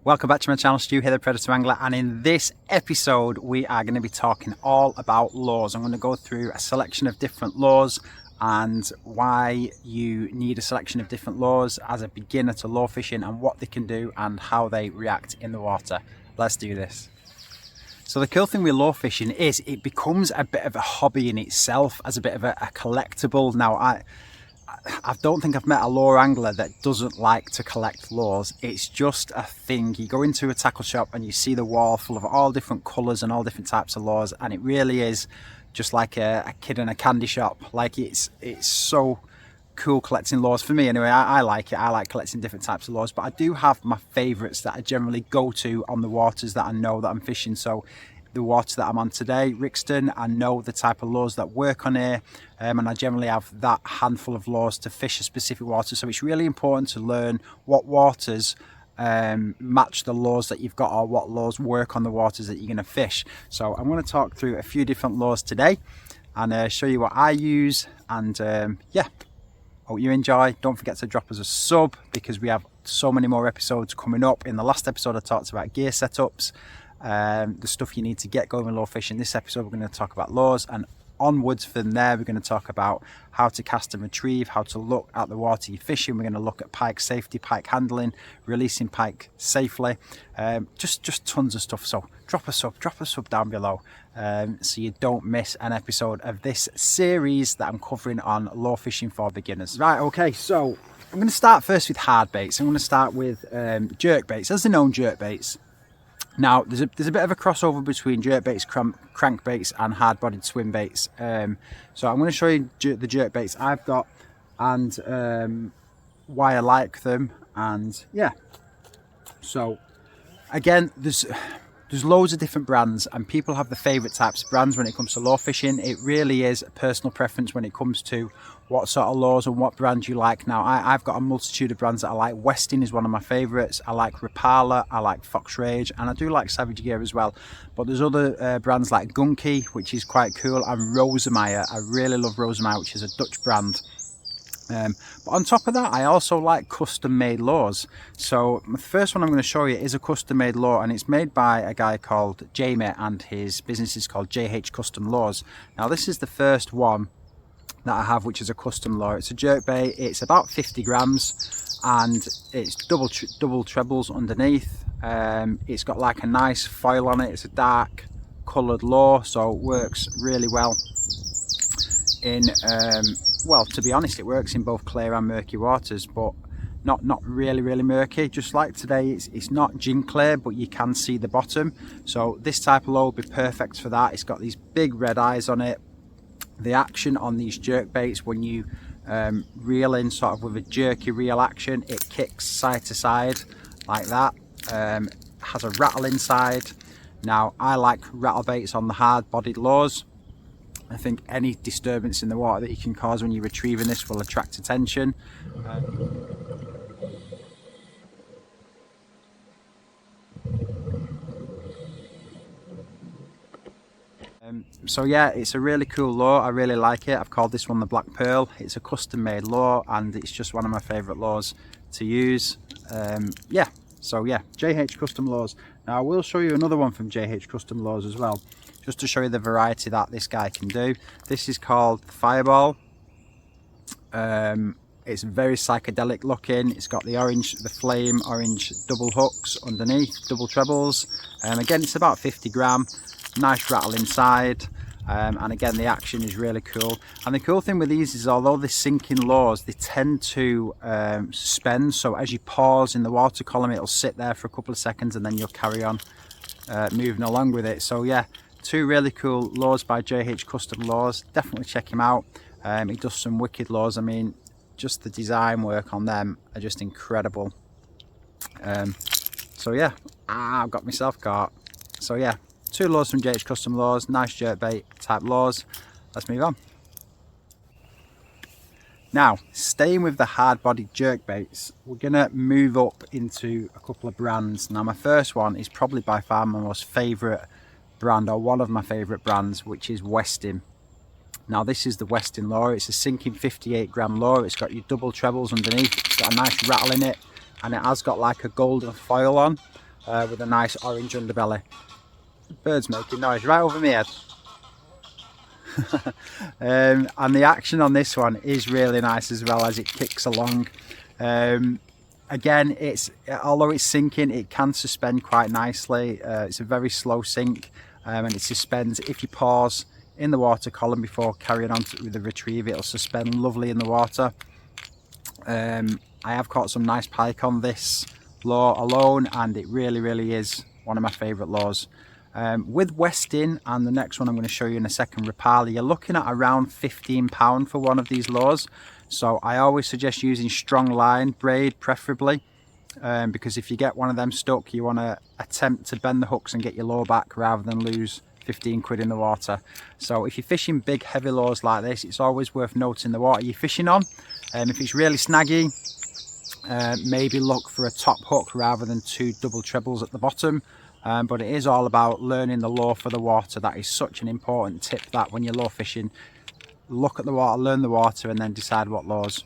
Welcome back to my channel, Stu here, the Predator Angler, and in this episode we are going to be talking all about lures. I'm going to go through a selection of different lures and why you need a selection of different lures as a beginner to lure fishing and what they can do and how they react in the water. Let's do this. So the cool thing with lure fishing is it becomes a bit of a hobby in itself, as a bit of a collectible. Now I don't think I've met a lure angler that doesn't like to collect lures. It's just a thing. You go into a tackle shop and you see the wall full of all different colours and all different types of lures, and it really is just like a kid in a candy shop. Like it's so cool collecting lures. For me anyway, I like it. I like collecting different types of lures, but I do have my favourites that I generally go to on the waters that I know that I'm fishing. So the water that I'm on today, Rixton, I know the type of lures that work on here, and I generally have that handful of lures to fish a specific water. So it's really important to learn what waters match the lures that you've got, or what lures work on the waters that you're going to fish. So I'm going to talk through a few different lures today and show you what I use, and yeah, hope you enjoy. Don't forget to drop us a sub because we have so many more episodes coming up. In the last episode I talked about gear setups, the stuff you need to get going lure fishing. This episode we're going to talk about lures, and onwards from there we're going to talk about how to cast and retrieve, how to look at the water you're fishing. We're going to look at pike safety, pike handling, releasing pike safely, just tons of stuff. So drop a sub down below so you don't miss an episode of this series that I'm covering on lure fishing for beginners. Right, okay, so I'm going to start first with hard baits. I'm going to start with jerk baits, as they're known, jerk baits. Now, there's a bit of a crossover between jerk baits, crank baits and hard-bodied swim baits. So I'm going to show you the jerk baits I've got and why I like them. And yeah, so again, there's loads of different brands, and people have the favourite types of brands when it comes to lure fishing. It really is a personal preference when it comes to what sort of lures and what brand you like. Now, I've got a multitude of brands that I like. Weston is one of my favourites. I like Rapala, I like Fox Rage, and I do like Savage Gear as well. But there's other brands like Gunky, which is quite cool, and Rosemeyer. I really love Rosemeyer, which is a Dutch brand. But on top of that, I also like custom made lures. So the first one I'm going to show you is a custom made lure, and it's made by a guy called Jamie, and his business is called JH Custom Lures. Now this is the first one that I have, which is a custom lure. It's a jerk bait. It's about 50 grams and it's double trebles underneath. It's got like a nice foil on it. It's a dark coloured lure, so it works really well in well, to be honest, it works in both clear and murky waters, but not really murky. Just like today, it's not gin clear, but you can see the bottom. So this type of lure would be perfect for that. It's got these big red eyes on it. The action on these jerk baits, when you reel in sort of with a jerky reel action, it kicks side to side like that. Has a rattle inside. Now, I like rattle baits on the hard bodied lures. I think any disturbance in the water that you can cause when you're retrieving this will attract attention. So yeah, it's a really cool lure. I really like it. I've called this one the Black Pearl. It's a custom made lure, and it's just one of my favourite lures to use. Yeah, so yeah, JH Custom Lures. Now I will show you another one from JH Custom Lures as well, just to show you the variety that this guy can do. This is called Fireball. It's very psychedelic looking. It's got the flame orange double hooks underneath, double trebles. Again, it's about 50 gram, nice rattle inside. And again, the action is really cool. And the cool thing with these is, although they're sinking lures, they tend to suspend. So as you pause in the water column, it'll sit there for a couple of seconds and then you'll carry on moving along with it. So yeah, two really cool lures by JH Custom Lures. Definitely check him out. He does some wicked lures. I mean, just the design work on them are just incredible. So yeah, I've got myself caught. So yeah, two lures from JH Custom Lures, nice jerkbait type lures. Let's move on. Now, staying with the hard-bodied jerkbaits, we're gonna move up into a couple of brands. Now, my first one is probably by far my most favourite brand, or one of my favourite brands, which is Weston. Now, this is the Weston lure. It's a sinking 58 gram lure. It's got your double trebles underneath. It's got a nice rattle in it, and it has got like a golden foil on with a nice orange underbelly. Bird's making noise right over my head. And the action on this one is really nice as well as it kicks along. Again, although it's sinking, it can suspend quite nicely. It's a very slow sink, and it suspends. If you pause in the water column before carrying on with the retrieve, it'll suspend lovely in the water. I have caught some nice pike on this lure alone, and it really is one of my favourite lures. With Weston and the next one I'm going to show you in a second, Rapala, you're looking at around £15 for one of these lures. So I always suggest using strong line, braid preferably, because if you get one of them stuck, you want to attempt to bend the hooks and get your lure back rather than lose 15 quid in the water. So if you're fishing big heavy lures like this, it's always worth noting the water you're fishing on. If it's really snaggy, maybe look for a top hook rather than 2 double trebles at the bottom. But it is all about learning the lure for the water. That is such an important tip, that when you're lure fishing, look at the water, learn the water, and then decide what lures.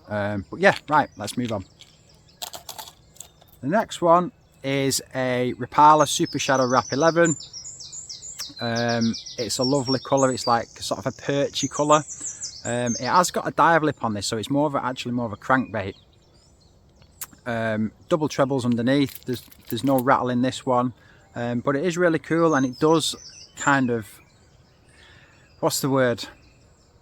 But yeah, right, let's move on. The next one is a Rapala Super Shadow Wrap 11. It's a lovely colour. It's like sort of a perchy colour. It has got a dive lip on this, so it's actually more of a crankbait. Double trebles underneath. There's no rattle in this one, but it is really cool, and it does kind of, what's the word,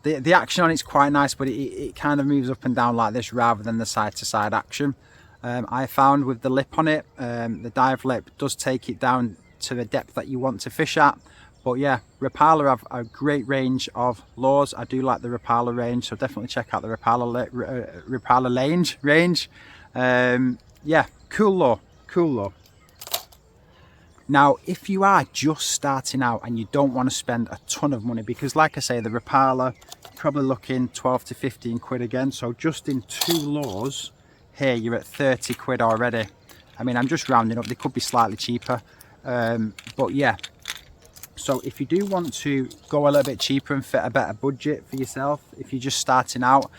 the action on it's quite nice, but it kind of moves up and down like this rather than the side to side action. I found with the lip on it, the dive lip does take it down to the depth that you want to fish at. But yeah, Rapala have a great range of lures. I do like the Rapala range, so definitely check out the Rapala range. Yeah, cool lure. Now, if you are just starting out and you don't want to spend a ton of money, because like I say, the Rapala, probably looking 12 to 15 quid again. So just in 2 lures here, you're at 30 quid already. I mean, I'm just rounding up. They could be slightly cheaper. But yeah, so if you do want to go a little bit cheaper and fit a better budget for yourself, if you're just starting out,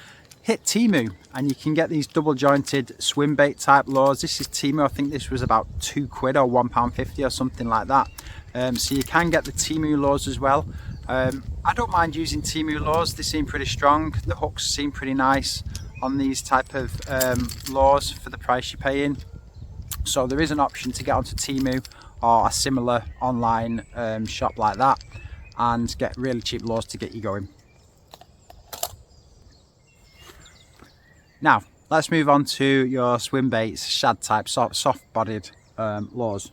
hit Teimu and you can get these double jointed swim bait type lures. This is Teimu. I think this was about 2 quid or £1.50 or something like that. So you can get the Teimu lures as well. I don't mind using Teimu lures. They seem pretty strong. The hooks seem pretty nice on these type of lures for the price you're paying. So there is an option to get onto Teimu or a similar online shop like that and get really cheap lures to get you going. Now, let's move on to your swim baits, shad type, soft-bodied lures.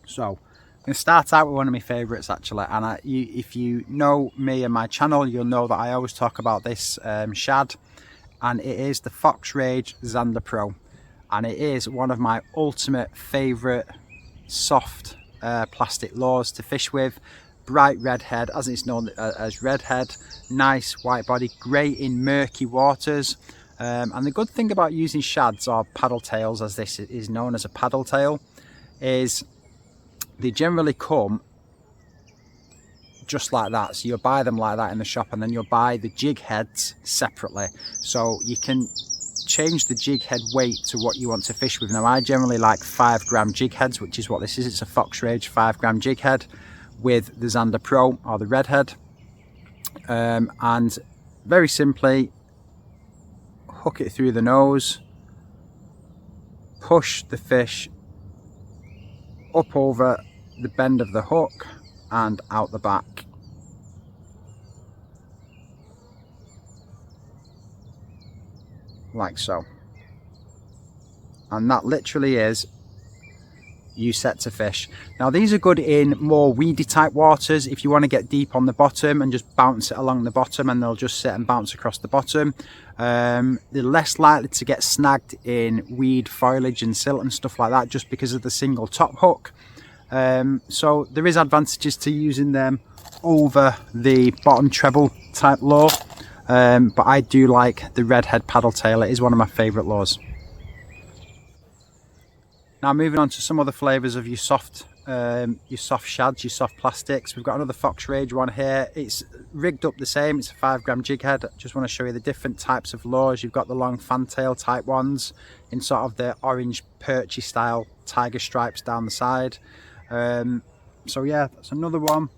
So, I'm going to start out with one of my favourites actually, and if you know me and my channel, you'll know that I always talk about this shad, and it is the Fox Rage Zander Pro, and it is one of my ultimate favourite soft plastic lures to fish with. Bright red head, as it's known as red head, nice white body, great in murky waters. And the good thing about using shads, or paddle tails as this is known as a paddle tail, is they generally come just like that. So you'll buy them like that in the shop, and then you'll buy the jig heads separately. So you can change the jig head weight to what you want to fish with. Now I generally like 5 gram jig heads, which is what this is. It's a Fox Rage 5 gram jig head with the Zander Pro or the red head. And very simply, hook it through the nose, push the fish up over the bend of the hook and out the back. Like so. And that literally is you set to fish. Now these are good in more weedy type waters if you want to get deep on the bottom and just bounce it along the bottom, and they'll just sit and bounce across the bottom. They're less likely to get snagged in weed, foliage and silt and stuff like that, just because of the single top hook. So there is advantages to using them over the bottom treble type lure, but I do like the redhead paddle tail. It is one of my favourite lures. Now moving on to some other flavours of your soft shads, your soft plastics. We've got another Fox Rage one here. It's rigged up the same. It's a 5 gram jig head. I just want to show you the different types of lures. You've got the long fantail type ones in sort of the orange perchy style tiger stripes down the side. So yeah, that's another one.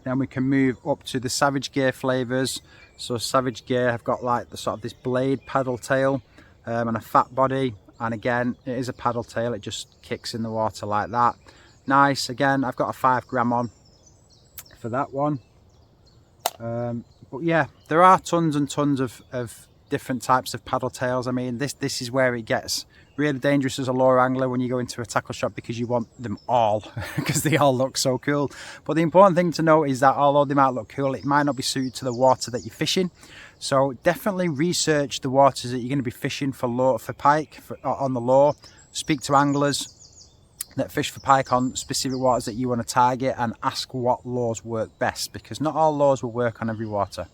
Then we can move up to the Savage Gear flavors. So Savage Gear have got like the sort of this blade paddle tail and a fat body, and again it is a paddle tail, it just kicks in the water like that. Nice. Again, I've got a 5 gram on for that one. But yeah, there are tons and tons of different types of paddle tails. I mean, this is where it gets really dangerous as a lure angler when you go into a tackle shop, because you want them all because they all look so cool. But the important thing to note is that although they might look cool, it might not be suited to the water that you're fishing. So definitely research the waters that you're going to be fishing for pike on the lure. Speak to anglers that fish for pike on specific waters that you want to target, and ask what lures work best, because not all lures will work on every water.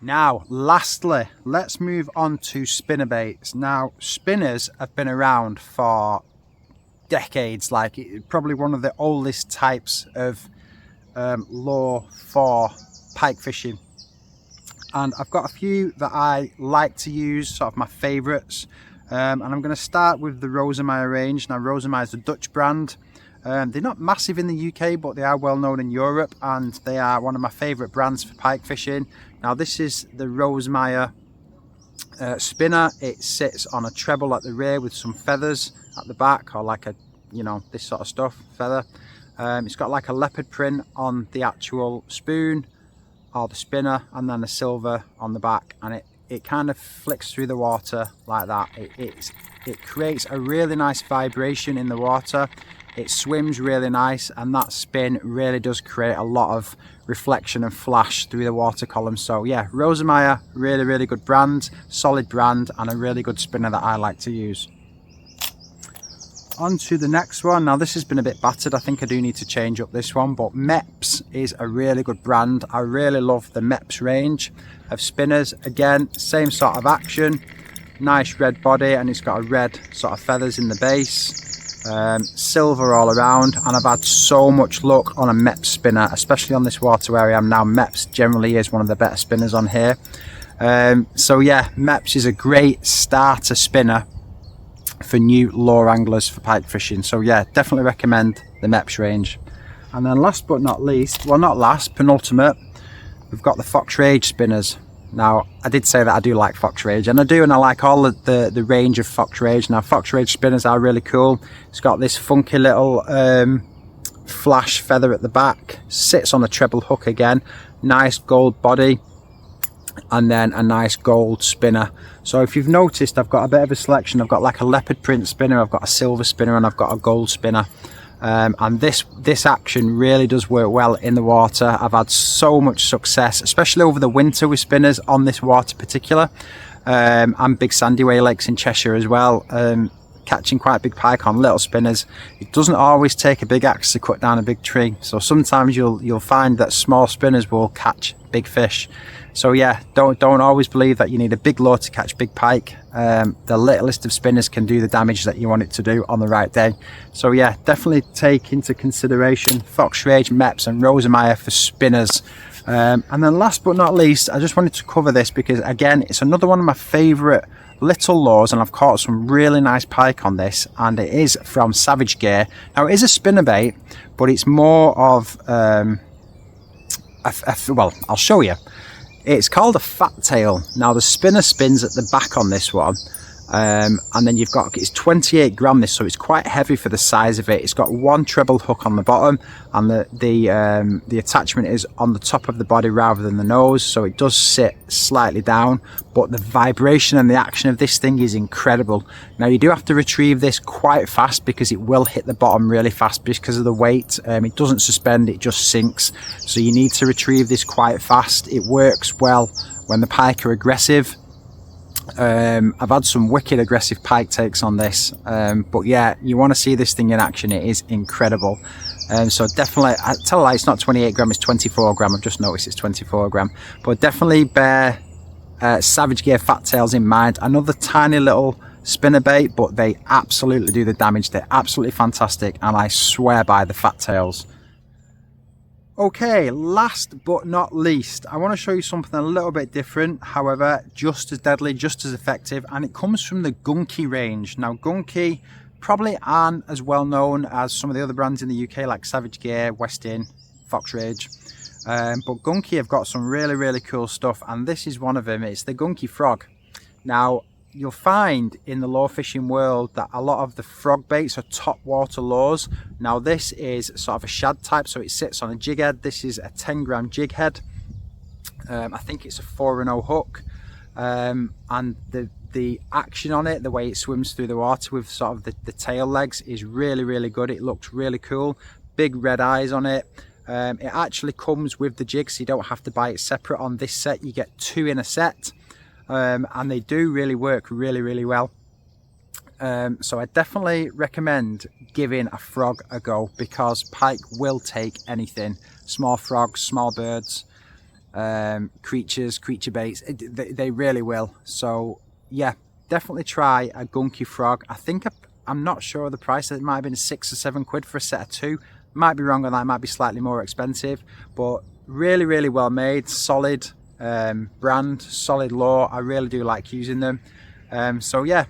Now, lastly, let's move on to spinnerbaits. Now, spinners have been around for decades, like probably one of the oldest types of lure for pike fishing. And I've got a few that I like to use, sort of my favourites. And I'm going to start with the Rosemeyer range. Now, Rosemeyer is a Dutch brand. They're not massive in the UK, but they are well known in Europe, and they are one of my favourite brands for pike fishing. Now, this is the Rosemeyer spinner. It sits on a treble at the rear with some feathers at the back, or like a, you know, this sort of stuff, feather. It's got like a leopard print on the actual spoon or the spinner, and then a silver on the back, and it kind of flicks through the water like that. It creates a really nice vibration in the water. It swims really nice, and that spin really does create a lot of reflection and flash through the water column. So yeah, Rosemeyer, really good brand, solid brand, and a really good spinner that I like to use. On to the next one. Now, this has been a bit battered. I think I do need to change up this one, but Mepps is a really good brand. I really love the Mepps range of spinners. Again, same sort of action, nice red body, and it's got a red sort of feathers in the base. Silver all around, and I've had so much luck on a Mepps spinner, especially on this water where I am now. Mepps generally is one of the better spinners on here. So yeah, Mepps is a great starter spinner for new lure anglers for pike fishing. So yeah, definitely recommend the Mepps range. And then last but not least, well, not last, penultimate, we've got the Fox Rage spinners. Now, I did say that I do like Fox Rage, and I do, and I like all of the range of Fox Rage. Now, Fox Rage spinners are really cool. It's got this funky little flash feather at the back, sits on a treble hook again, nice gold body, and then a nice gold spinner. So if you've noticed, I've got a bit of a selection. I've got like a leopard print spinner, I've got a silver spinner, and I've got a gold spinner. And this action really does work well in the water. I've had so much success, especially over the winter with spinners on this water particular, and big sandy way lakes in Cheshire as well, catching quite big pike on little spinners. It doesn't always take a big axe to cut down a big tree, so sometimes you'll find that small spinners will catch big fish. So yeah, don't always believe that you need a big lure to catch big pike. The littlest of spinners can do the damage that you want it to do on the right day. So yeah, definitely take into consideration Fox Rage, Mepps and Rosemeyer for spinners. And then last but not least, I just wanted to cover this because again, it's another one of my favourite little lures, and I've caught some really nice pike on this, and it is from Savage Gear. Now, it is a spinnerbait, but it's more of well, I'll show you. It's called a fat tail. Now, the spinner spins at the back on this one, and then you've got, it's 28 gram this, so it's quite heavy for the size of it. It's got one treble hook on the bottom, and the attachment is on the top of the body rather than the nose, so it does sit slightly down, but the vibration and the action of this thing is incredible. Now, you do have to retrieve this quite fast because it will hit the bottom really fast because of the weight. It doesn't suspend, it just sinks, so you need to retrieve this quite fast. It works well when the pike are aggressive. I've had some wicked aggressive pike takes on this, but yeah, you want to see this thing in action. It is incredible. So definitely, I tell a lie, it's not 28 gram, it's 24 gram. I've just noticed it's 24 gram, but definitely bear Savage Gear fat tails in mind. Another tiny little spinnerbait, but they absolutely do the damage. They're absolutely fantastic, and I swear by the fat tails. Okay, last but not least, I want to show you something a little bit different, however, just as deadly, just as effective, and it comes from the Gunky range. Now, Gunky probably aren't as well known as some of the other brands in the UK, like Savage Gear, Weston, Fox Rage, but Gunky have got some really cool stuff, and this is one of them. It's the Gunky Frog. Now, you'll find in the lure fishing world that a lot of the frog baits are top water lures. Now this is sort of a shad type, so it sits on a jig head. This is a 10-gram jig head. I think it's a 4-0 hook, and the action on it, the way it swims through the water with sort of the tail legs, is really good. It looks really cool. Big red eyes on it. It actually comes with the jig, so you don't have to buy it separate. On this set you get 2 in a set. And they do really work really well. So I definitely recommend giving a frog a go, because pike will take anything. Small frogs, small birds, creature baits, they really will. So yeah, definitely try a Gunky Frog. I think I'm not sure of the price. It might have been 6 or 7 quid for a set of 2. Might be wrong on that, might be slightly more expensive, but really well made, solid brand, solid lure. I really do like using them. So yeah,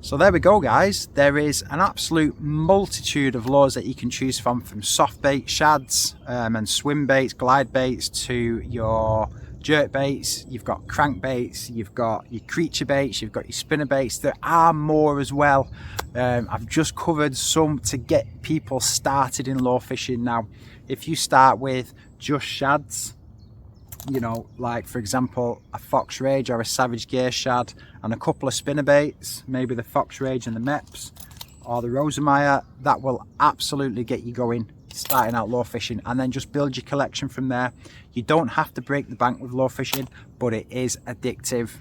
so there we go guys. There is an absolute multitude of lures that you can choose from soft bait, shads, and swim baits, glide baits, to your jerk baits. You've got crank baits, you've got your creature baits, you've got your spinner baits. There are more as well. I've just covered some to get people started in lure fishing. Now if you start with just shads, you know, like for example a Fox Rage or a Savage Gear shad and a couple of spinner baits, maybe the Fox Rage and the Meps or the Rosemeyer, that will absolutely get you going starting out lure fishing, and then just build your collection from there. You don't have to break the bank with lure fishing, but it is addictive.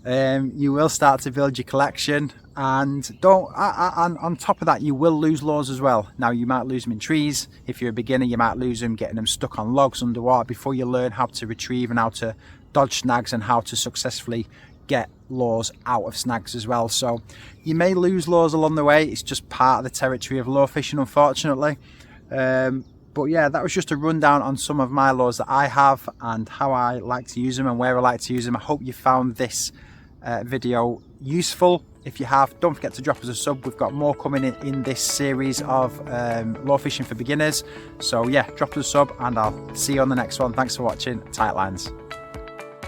You will start to build your collection, and on top of that you will lose lures as well. Now you might lose them in trees. If you're a beginner, you might lose them getting them stuck on logs underwater before you learn how to retrieve and how to dodge snags and how to successfully get lures out of snags as well. So you may lose lures along the way. It's just part of the territory of lure fishing, unfortunately. But yeah, that was just a rundown on some of my lures that I have and how I like to use them and where I like to use them. I hope you found this video useful. If you have, don't forget to drop us a sub. We've got more coming in this series of lure fishing for beginners. So yeah, drop us a sub and I'll see you on the next one. Thanks for watching. Tight lines.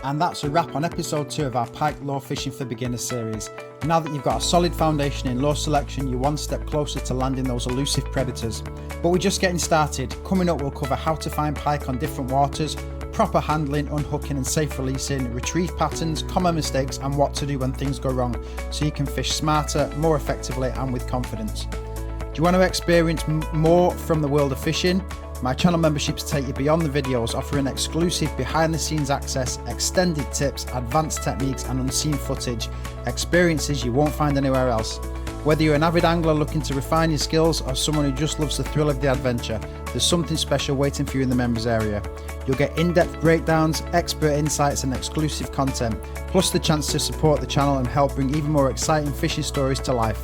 And that's a wrap on episode 2 of our Pike Lure Fishing for Beginners series. Now that you've got a solid foundation in lure selection, you're one step closer to landing those elusive predators. But we're just getting started. Coming up, we'll cover how to find pike on different waters, proper handling, unhooking and safe releasing, retrieve patterns, common mistakes and what to do when things go wrong, so you can fish smarter, more effectively and with confidence. Do you want to experience more from the world of fishing? My channel memberships take you beyond the videos, offering exclusive behind the scenes access, extended tips, advanced techniques and unseen footage, experiences you won't find anywhere else. Whether you're an avid angler looking to refine your skills or someone who just loves the thrill of the adventure, there's something special waiting for you in the members area. You'll get in-depth breakdowns, expert insights and exclusive content, plus the chance to support the channel and help bring even more exciting fishing stories to life.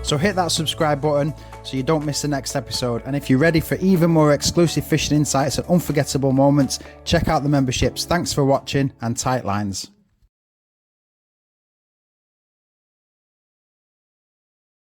So hit that subscribe button so you don't miss the next episode, and if you're ready for even more exclusive fishing insights and unforgettable moments, check out the memberships. Thanks for watching and tight lines.